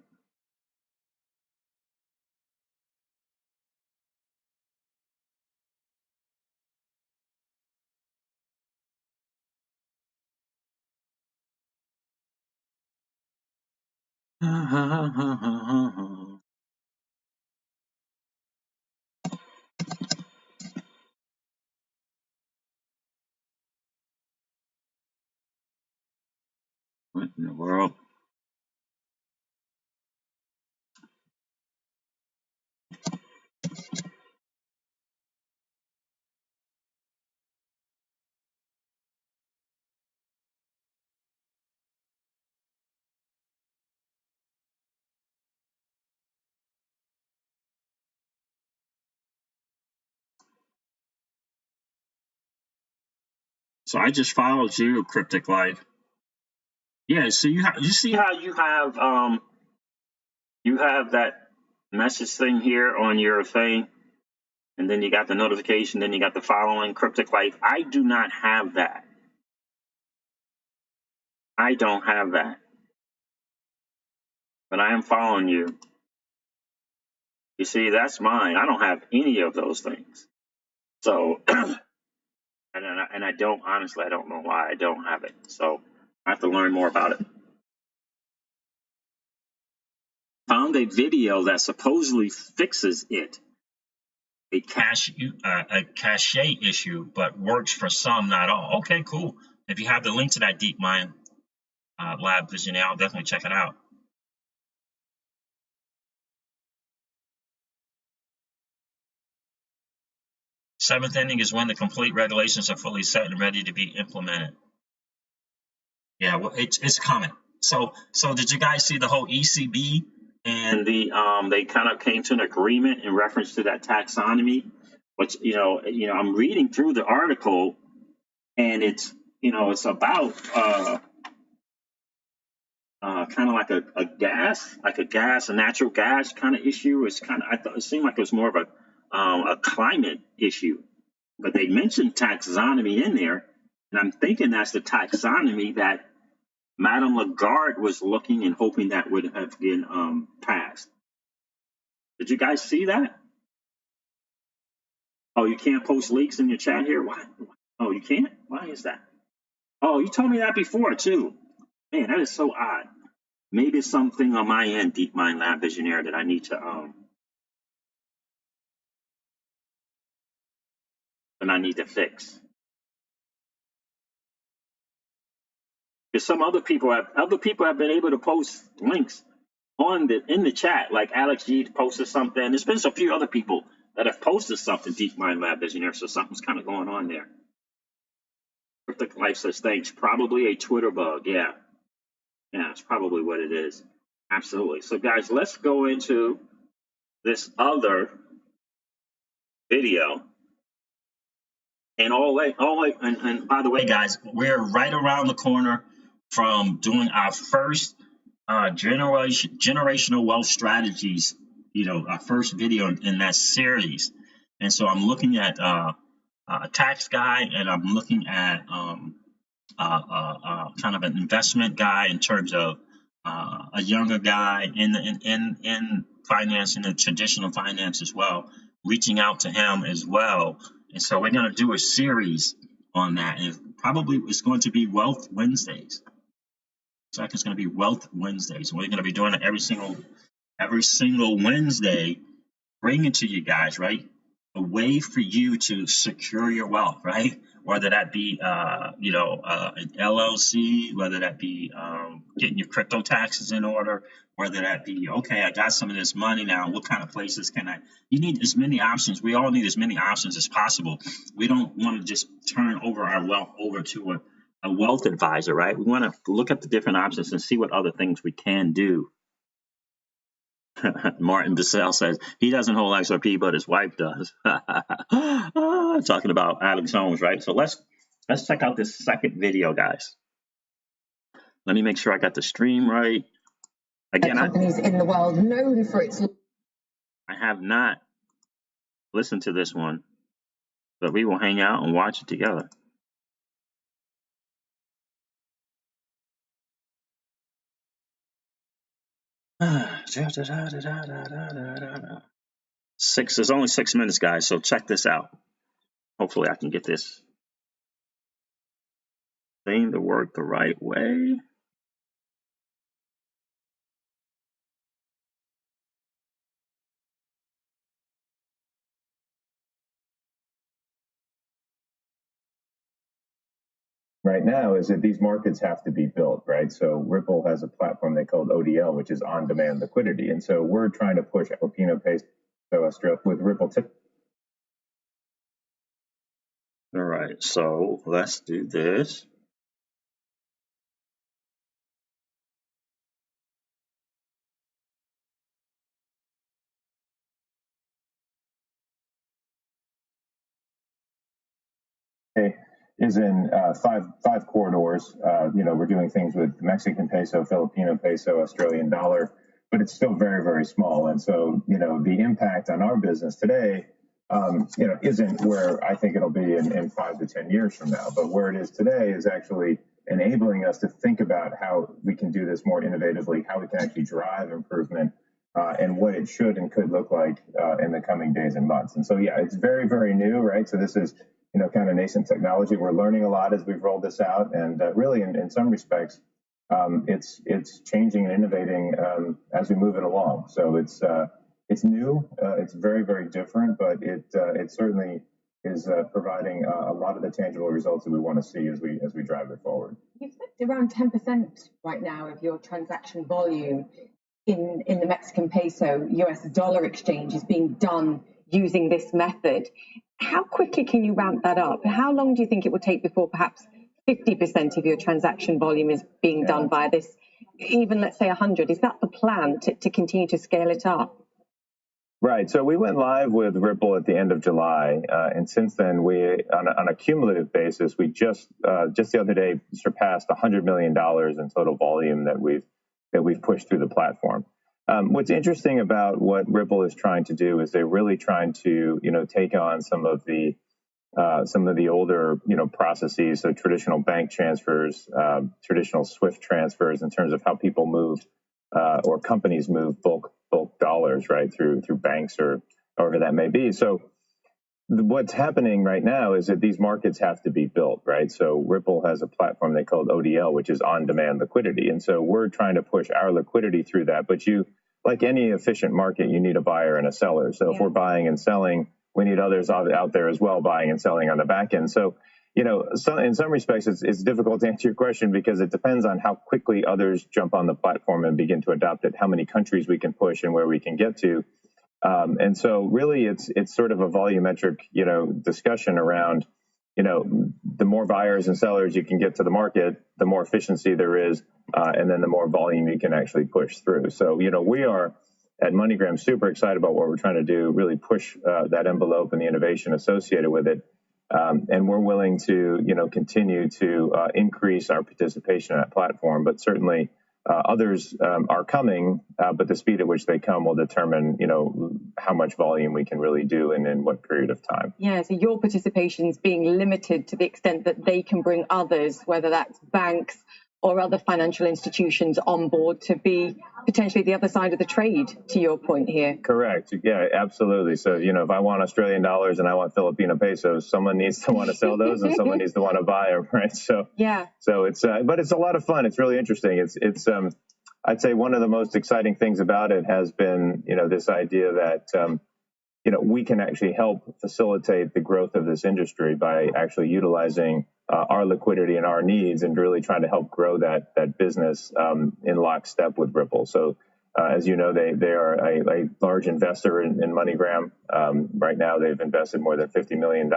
S1: What in the world? So I just followed you, Cryptic Life. Yeah, so you see how you have that message thing here on your thing, and then you got the notification, then you got the following, Cryptic Life. I do not have that. I don't have that. But I am following you. You see, that's mine. I don't have any of those things. So, and I don't, honestly, I don't know why I don't have it. So I have to learn more about it. Found a video that supposedly fixes it. A cache issue, but works for some, not all. Okay, cool. If you have the link to that Deep Mind Lab Visionaire, I'll definitely check it out. Seventh inning is when the complete regulations are fully set and ready to be implemented. Yeah, well, it's coming. So did you guys see the whole ECB and they kind of came to an agreement in reference to that taxonomy? Which I'm reading through the article, and it's it's about kind of like a natural gas kind of issue. It's kind of, I thought it seemed like it was more of a climate issue, but they mentioned taxonomy in there, and I'm thinking that's the taxonomy that Madame Lagarde was looking and hoping that would have been passed. Did you guys see that? Oh, you can't post leaks in your chat here? Why? Oh, you can't? Why is that? Oh, you told me that before too. Man, that is so odd. Maybe it's something on my end, Deep Mind Lab Visionaire, that I need to fix. Because some other people have been able to post links in the chat, like Alex G posted something. There's been a few other people that have posted something, Deep Mind Lab Visionaire, so something's kind of going on there. Cryptic Life says, thanks. Probably a Twitter bug. Yeah, it's probably what it is. Absolutely. So, guys, let's go into this other video. And and by the way, guys, we're right around the corner from doing our first generational wealth strategies, our first video in that series. And so I'm looking at a tax guy, and I'm looking at kind of an investment guy in terms of a younger guy in finance, in the traditional finance as well, reaching out to him as well. And so we're going to do a series on that, and probably it's going to be Wealth Wednesdays. So it's going to be Wealth Wednesdays. We're going to be doing it every single Wednesday, bringing to you guys, right, a way for you to secure your wealth, right? Whether that be, an LLC, whether that be getting your crypto taxes in order, whether that be, okay, I got some of this money now. What kind of places can you need as many options. We all need as many options as possible. We don't want to just turn over our wealth over to a wealth advisor, right? We want to look at the different options and see what other things we can do. Martin Bissell says he doesn't hold XRP, but his wife does. Talking about Alex Holmes, right? So let's check out this second video, guys. Let me make sure I got the stream right. Again,
S2: companies in the world known for its.
S1: I have not listened to this one, but we will hang out and watch it together. There's only 6 minutes, guys, so check this out. Hopefully I can get this thing to work the right way.
S3: Right now is that these markets have to be built, right? So Ripple has a platform they call ODL, which is on-demand liquidity. And so we're trying to push Filipino peso Australia with Ripple.
S1: All right, so let's do this.
S3: Is in five corridors. We're doing things with Mexican peso, Filipino peso, Australian dollar, but it's still very, very small. And so, the impact on our business today, isn't where I think it'll be in 5 to 10 years from now. But where it is today is actually enabling us to think about how we can do this more innovatively, how we can actually drive improvement, and what it should and could look like in the coming days and months. And so, it's very, very new, right? So this is kind of nascent technology. We're learning a lot as we've rolled this out, and really, in some respects, it's changing and innovating as we move it along. So it's new, it's very, very different, but it certainly is providing a lot of the tangible results that we want to see as we drive it forward.
S2: You've said around 10% right now of your transaction volume in the Mexican peso US dollar exchange is being done using this method. How quickly can you ramp that up? How long do you think it will take before perhaps 50% of your transaction volume is being done by this, even let's say 100? Is that the plan to continue to scale it up?
S3: Right. So we went live with Ripple at the end of July, and since then, on a cumulative basis, we just the other day surpassed $100 million in total volume that we've pushed through the platform. What's interesting about what Ripple is trying to do is they're really trying to take on some of the older processes, so traditional bank transfers, traditional SWIFT transfers in terms of how people move or companies move bulk dollars, right, through banks or however that may be. So what's happening right now is that these markets have to be built, right? So Ripple has a platform they call ODL, which is on-demand liquidity, and so we're trying to push our liquidity through that. But like any efficient market, you need a buyer and a seller. So if we're buying and selling, we need others out there as well buying and selling on the back end. So in some respects, it's difficult to answer your question because it depends on how quickly others jump on the platform and begin to adopt it, how many countries we can push and where we can get to. And so really, it's sort of a volumetric, discussion around, the more buyers and sellers you can get to the market, the more efficiency there is, and then the more volume you can actually push through. So, we are at MoneyGram super excited about what we're trying to do, really push that envelope and the innovation associated with it. And we're willing to, continue to increase our participation in that platform. But certainly others are coming, but the speed at which they come will determine, how much volume we can really do and in what period of time.
S2: Yeah, so your participation is being limited to the extent that they can bring others, whether that's banks or other financial institutions, on board to be potentially the other side of the trade, to your point here.
S3: Correct. Yeah, absolutely. So, if I want Australian dollars and I want Filipino pesos, someone needs to want to sell those and someone needs to want to buy them, right? So,
S2: yeah.
S3: So but it's a lot of fun. It's really interesting. It's I'd say one of the most exciting things about it has been, this idea that, we can actually help facilitate the growth of this industry by actually utilizing our liquidity and our needs and really trying to help grow that business in lockstep with Ripple. So, as you know, they are a large investor in MoneyGram. Right now, they've invested more than $50 million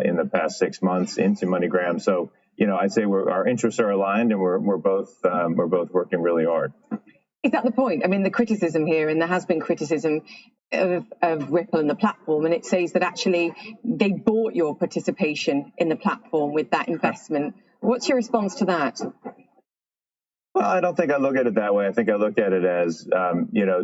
S3: in the past 6 months into MoneyGram. So, I'd say our interests are aligned, and we're both working really hard.
S2: Is that the point? I mean, the criticism here, and there has been criticism of Ripple and the platform, and it says that actually they bought your participation in the platform with that investment. What's your response to that?
S3: Well, I don't think I look at it that way. I think I look at it as,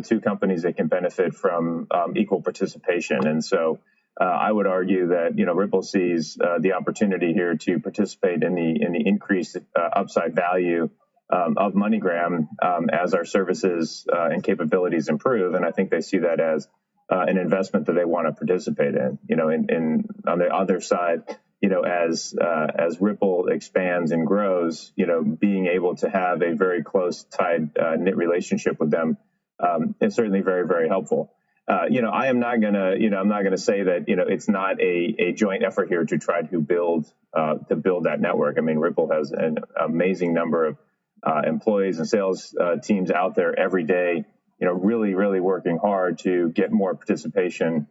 S3: two companies that can benefit from equal participation. And so I would argue that, Ripple sees the opportunity here to participate in the increased upside value of MoneyGram as our services and capabilities improve. And I think they see that as an investment that they want to participate in. On the other side, as Ripple expands and grows, being able to have a very close tied knit relationship with them is certainly very, very helpful. I am not gonna say that it's not a joint effort here to try to build that network. I mean, Ripple has an amazing number of employees and sales teams out there every day, really, really working hard to get more participation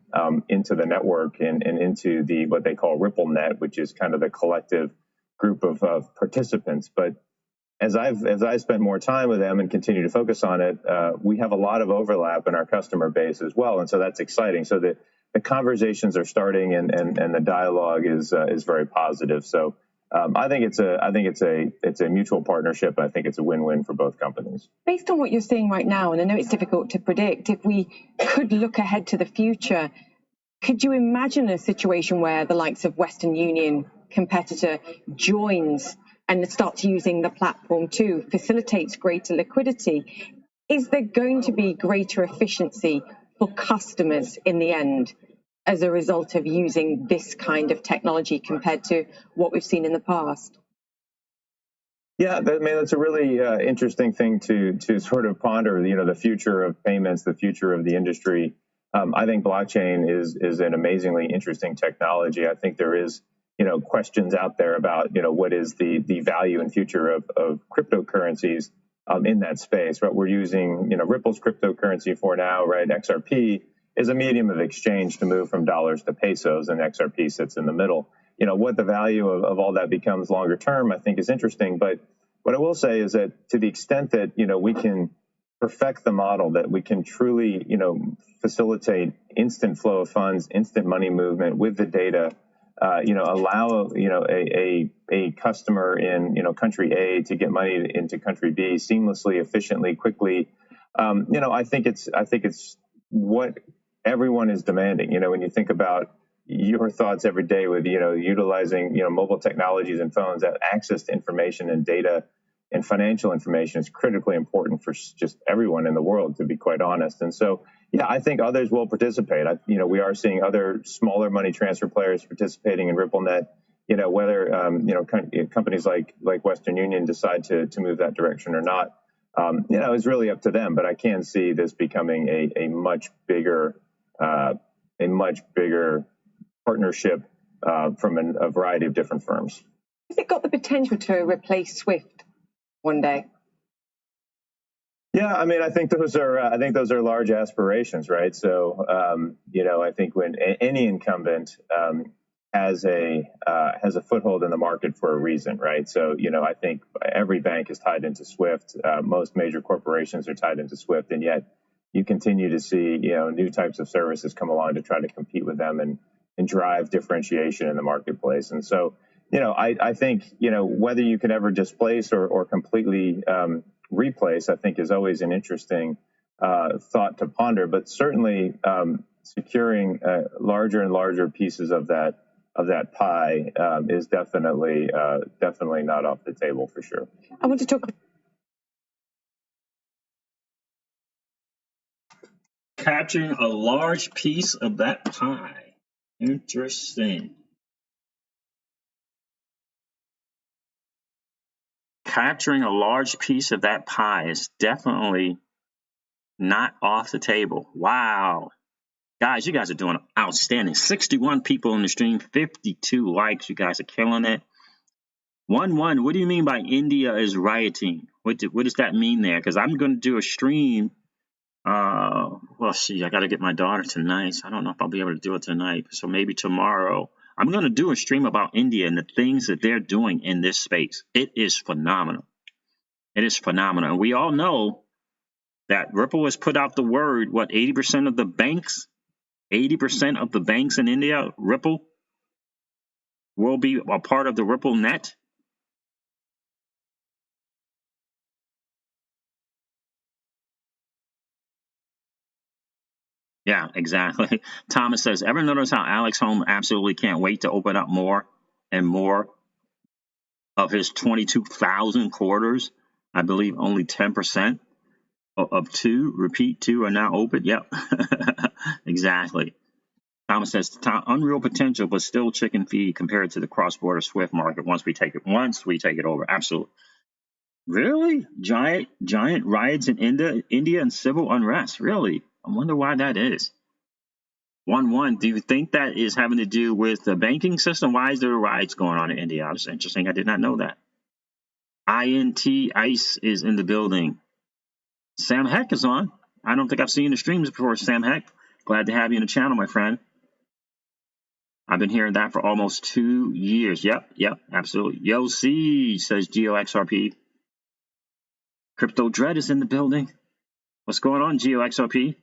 S3: into the network and into what they call Ripple Net, which is kind of the collective group of participants. But as I spent more time with them and continue to focus on it, we have a lot of overlap in our customer base as well, and so that's exciting. So the conversations are starting, and the dialogue is very positive. So. I think it's a mutual partnership. I think it's a win-win for both companies.
S2: Based on what you're seeing right now, and I know it's difficult to predict, if we could look ahead to the future, could you imagine a situation where the likes of Western Union competitor joins and starts using the platform too, facilitates greater liquidity? Is there going to be greater efficiency for customers in the end as a result of using this kind of technology compared to what we've seen in the past?
S3: Yeah, that's a really interesting thing to sort of ponder. The future of payments, the future of the industry. I think blockchain is an amazingly interesting technology. I think there is questions out there about what is the value and future of cryptocurrencies in that space. What we're using Ripple's cryptocurrency for now, right? XRP is a medium of exchange to move from dollars to pesos, and XRP sits in the middle. What the value of all that becomes longer term, I think, is interesting. But what I will say is that to the extent that we can perfect the model that we can truly, facilitate instant flow of funds, instant money movement with the data, allow, a customer in, country A to get money into country B seamlessly, efficiently, quickly. I think it's what everyone is demanding. When you think about your thoughts every day with, utilizing, mobile technologies and phones, that access to information and data and financial information is critically important for just everyone in the world, to be quite honest. And so, yeah, I think others will participate. We are seeing other smaller money transfer players participating in RippleNet. Whether companies like Western Union decide to move that direction or not, is really up to them. But I can see this becoming a much bigger partnership from a variety of different firms.
S2: Has it got the potential to replace SWIFT one day?
S3: Yeah, I think those are large aspirations, right? So, I think when any incumbent has a foothold in the market for a reason, right? So, I think every bank is tied into SWIFT. Most major corporations are tied into SWIFT, and yet you continue to see, new types of services come along to try to compete with them and drive differentiation in the marketplace. And so, I think, whether you can ever displace or completely replace, I think is always an interesting thought to ponder. But certainly, securing larger and larger pieces of that pie is definitely not off the table for sure.
S2: I want to talk.
S1: Capturing a large piece of that pie. Interesting. Capturing a large piece of that pie is definitely not off the table. Wow. Guys, you guys are doing outstanding. 61 people in the stream, 52 likes. You guys are killing it. 1-1, what do you mean by India is rioting? What does that mean there? Because I'm going to do a stream. Well, see, I got to get my daughter tonight. So I don't know if I'll be able to do it tonight. So maybe tomorrow. I'm going to do a stream about India and the things that they're doing in this space. It is phenomenal. It is phenomenal. And we all know that Ripple has put out the word, 80% of the banks, 80% of the banks in India, Ripple, will be a part of the Ripple net. Yeah, exactly. Thomas says, ever notice how Alex Holmes absolutely can't wait to open up more and more of his 22,000 quarters? I believe only 10% of two are now open. Yep, exactly. Thomas says, unreal potential, but still chicken feed compared to the cross-border SWIFT market once we take it over. Absolutely. Really? Giant riots in India and civil unrest. Really? I wonder why that is. 1-1. Do you think that is having to do with the banking system? Why is there riots going on in India? That's interesting. I did not know that. ICE is in the building. Sam Heck is on. I don't think I've seen the streams before. Sam Heck, glad to have you in the channel, my friend. I've been hearing that for almost 2 years. Yep, absolutely. Yo, C, says GeoXRP. Crypto Dread is in the building. What's going on, GeoXRP?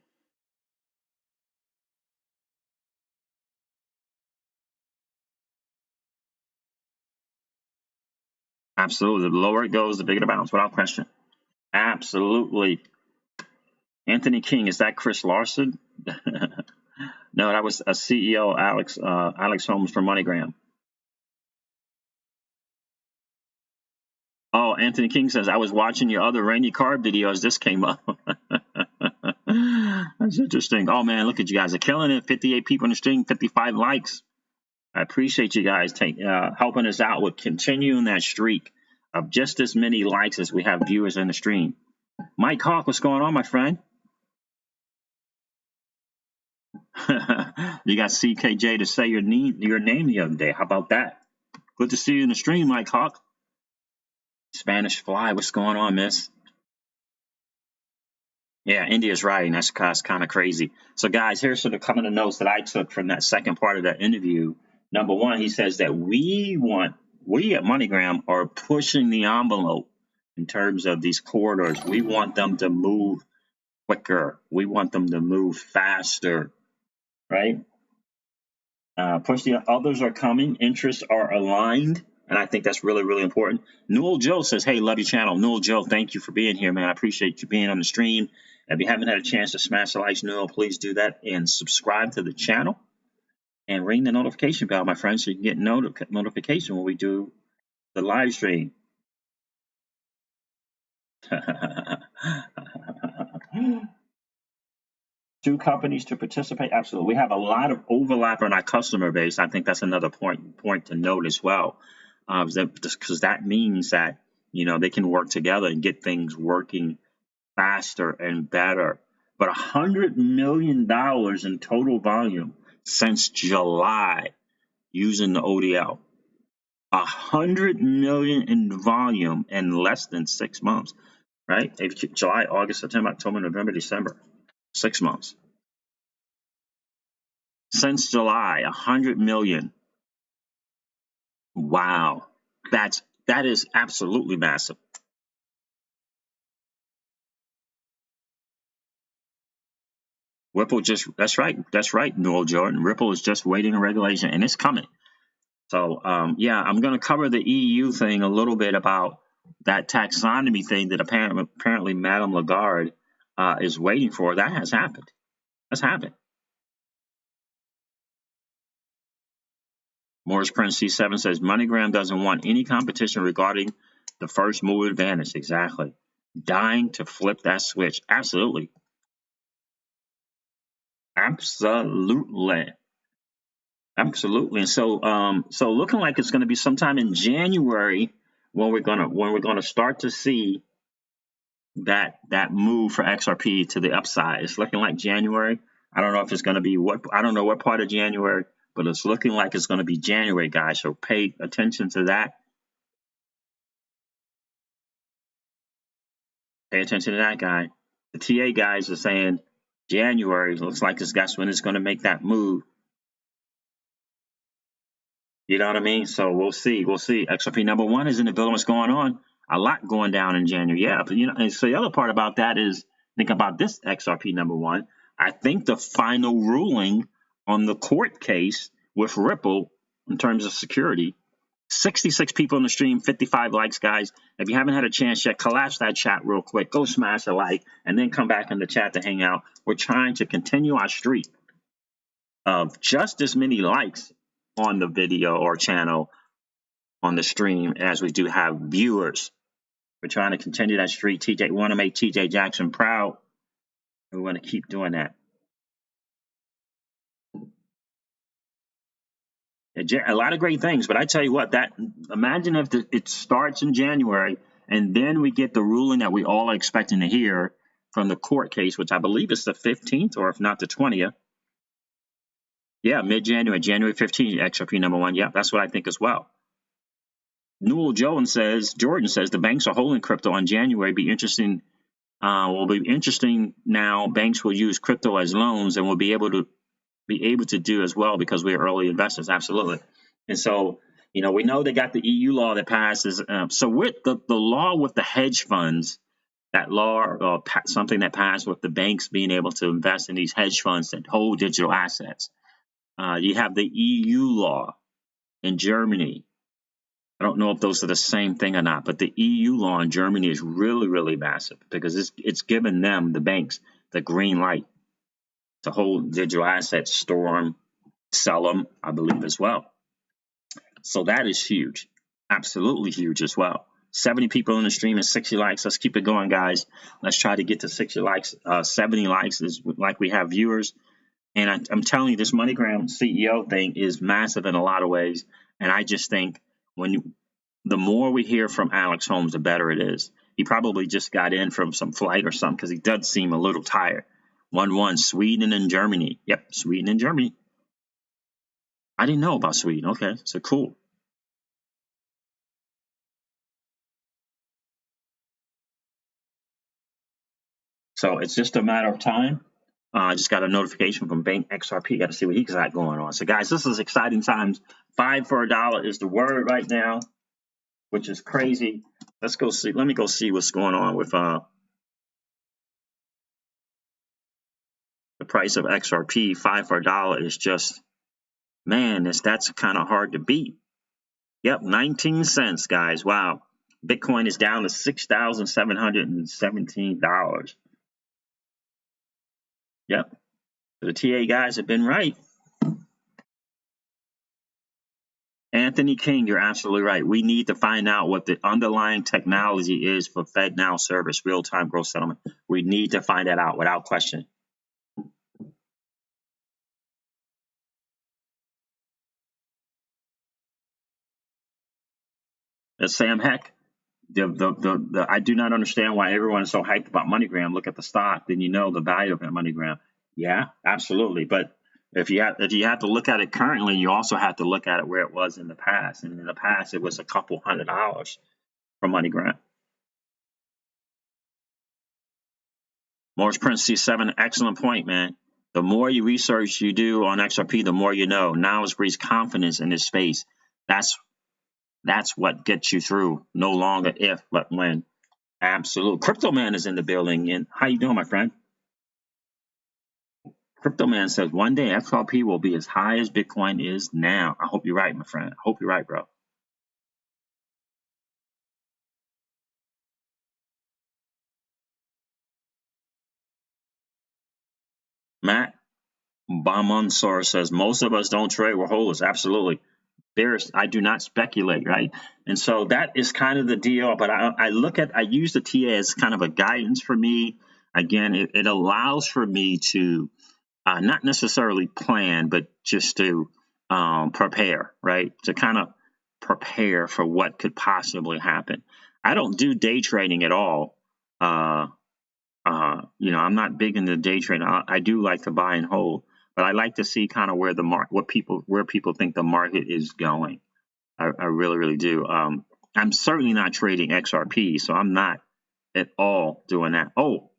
S1: Absolutely. The lower it goes, the bigger the bounce, without question. Absolutely. Anthony King, is that Chris Larson? No, that was a CEO, Alex Holmes from MoneyGram. Oh, Anthony King says, I was watching your other Rainy Card videos. This came up. That's interesting. Oh, man, look at you guys are killing it. 58 people in the stream, 55 likes. I appreciate you guys helping us out with continuing that streak of just as many likes as we have viewers in the stream. Mike Hawk, what's going on, my friend? You got CKJ to say your name the other day. How about that? Good to see you in the stream, Mike Hawk. Spanish Fly, what's going on, miss? Yeah, India's rioting. That's kind of crazy. So, guys, here's sort of some of the notes that I took from that second part of that interview. Number one, he says that we at MoneyGram are pushing the envelope in terms of these corridors. We want them to move quicker. We want them to move faster, right? Push the others are coming. Interests are aligned. And I think that's really, really important. Newell Joe says, hey, love your channel. Newell Joe, thank you for being here, man. I appreciate you being on the stream. If you haven't had a chance to smash the likes, Newell, please do that and subscribe to the channel and ring the notification bell, my friends, so you can get notification when we do the live stream. Two companies to participate? Absolutely. We have a lot of overlap in our customer base. I think that's another point to note as well, because that means that they can work together and get things working faster and better. But $100 million in total volume since July using the ODL. 100 million in volume in less than 6 months, right? July, August, September, October, November, December, 6 months. Since July, 100 million. Wow. That is absolutely massive. Ripple that's right, Noel Jordan. Ripple is just waiting on regulation, and it's coming. So, yeah, I'm going to cover the EU thing a little bit about that taxonomy thing that apparently Madame Lagarde is waiting for. That has happened. That's happened. Morris Prince C7 says MoneyGram doesn't want any competition regarding the first mover advantage. Exactly. Dying to flip that switch. Absolutely. Absolutely. Absolutely. And so looking like it's going to be sometime in January when we're gonna start to see that move for XRP to the upside. It's looking like January. I don't know if it's going to be I don't know what part of January, but it's looking like it's going to be January, guys. So pay attention to that. Pay attention to that guy. The TA guys are saying January looks like that's when it's going to make that move. You know what I mean? So we'll see. We'll see. XRP number one is in the building. What's going on? A lot going down in January. Yeah, but and so the other part about that is think about this XRP number one. I think the final ruling on the court case with Ripple in terms of security. 66 people in the stream, 55 likes, guys. If you haven't had a chance yet, collapse that chat real quick. Go smash a like, and then come back in the chat to hang out. We're trying to continue our streak of just as many likes on the video or channel on the stream as we do have viewers. We're trying to continue that streak. We want to make TJ Jackson proud. We want to keep doing that. A lot of great things, but I tell you what, imagine if it starts in January and then we get the ruling that we all are expecting to hear from the court case, which I believe is the 15th or if not the 20th. Yeah, mid-January, January 15th, XRP number one. Yeah, that's what I think as well. Newell Jordan says the banks are holding crypto on January. Will be interesting now. Banks will use crypto as loans and will be able to do as well because we're early investors. Absolutely. And so, we know they got the EU law that passes. So with the law with the hedge funds, that law, something that passed with the banks being able to invest in these hedge funds that hold digital assets. You have the EU law in Germany. I don't know if those are the same thing or not, but the EU law in Germany is really, really massive because it's given them, the banks, the green light to hold digital assets, store them, sell them, I believe as well. So that is huge, absolutely huge as well. 70 people in the stream and 60 likes. Let's keep it going, guys. Let's try to get to 60 likes. 70 likes is like we have viewers. And I'm telling you, this MoneyGram CEO thing is massive in a lot of ways. And I just think the more we hear from Alex Holmes, the better it is. He probably just got in from some flight or something because he does seem a little tired. 1-1, Sweden and Germany. Yep, Sweden and Germany. I didn't know about Sweden. Okay, so cool. So it's just a matter of time. I just got a notification from Bank XRP. Got to see what he's got going on. So, guys, this is exciting times. 5 for $1 is the word right now, which is crazy. Let's go see. Let me go see what's going on with price of XRP, 5 for a dollar, is just, man, that's kind of hard to beat. Yep, 19 cents, guys. Wow. Bitcoin is down to $6,717. Yep. The TA guys have been right. Anthony King, you're absolutely right. We need to find out what the underlying technology is for FedNow service, real-time gross settlement. We need to find that out without question. Sam Heck, I do not understand why everyone is so hyped about MoneyGram. Look at the stock, then you know the value of MoneyGram. Yeah, absolutely. But if you have to look at it currently, you also have to look at it where it was in the past. And in the past, it was a couple $100 for MoneyGram. Morris Prince C7, excellent point, man. The more you research you do on XRP, the more you know. Knowledge breeds confidence in this space. That's what gets you through. No longer if, but when. Absolute. Crypto Man is in the building. And how you doing, my friend? Crypto Man says one day XRP will be as high as Bitcoin is now. I hope you're right, my friend. I hope you're right, bro. Matt Bamansor says most of us don't trade, we're holders. Absolutely. I do not speculate, right? And so that is kind of the deal. But I use the TA as kind of a guidance for me. Again, it allows for me to not necessarily plan, but just to prepare, right? To kind of prepare for what could possibly happen. I don't do day trading at all. I'm not big into day trading. I do like to buy and hold, but I like to see kind of where where people think the market is going. I really, really do. I'm certainly not trading XRP, so I'm not at all doing that. Oh,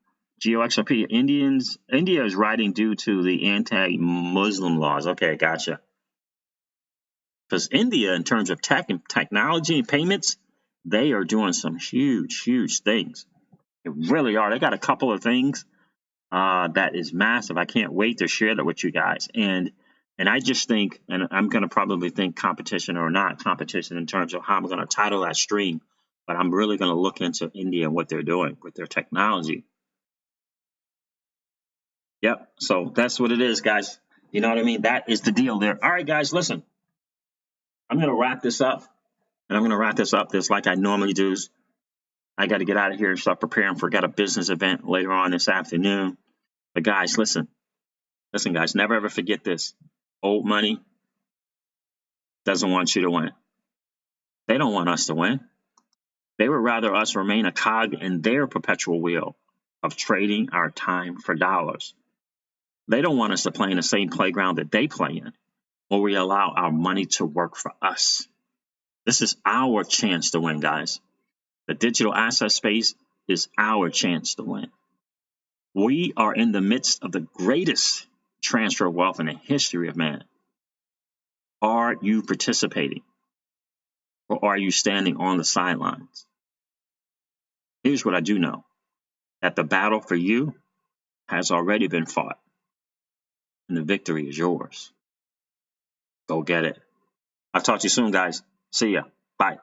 S1: GeoXRP, India is riding due to the anti-Muslim laws. Okay, gotcha. Because India, in terms of tech and technology and payments, they are doing some huge, huge things. They really are. They got a couple of things that is massive. I can't wait to share that with you guys. And I just think, and I'm going to probably think competition or not competition in terms of how I'm going to title that stream, but I'm really going to look into India and what they're doing with their technology. Yep. So that's what it is, guys. You know what I mean? That is the deal there. All right, guys, listen. I'm going to wrap this up. And I'm going to wrap this up just like I normally do. I got to get out of here and start preparing for a business event later on this afternoon. But guys, listen. Listen, guys, never ever forget this. Old money doesn't want you to win. They don't want us to win. They would rather us remain a cog in their perpetual wheel of trading our time for dollars. They don't want us to play in the same playground that they play in, where we allow our money to work for us. This is our chance to win, guys. The digital asset space is our chance to win. We are in the midst of the greatest transfer of wealth in the history of man. Are you participating? Or are you standing on the sidelines? Here's what I do know. That the battle for you has already been fought. And the victory is yours. Go get it. I'll talk to you soon, guys. See ya. Bye.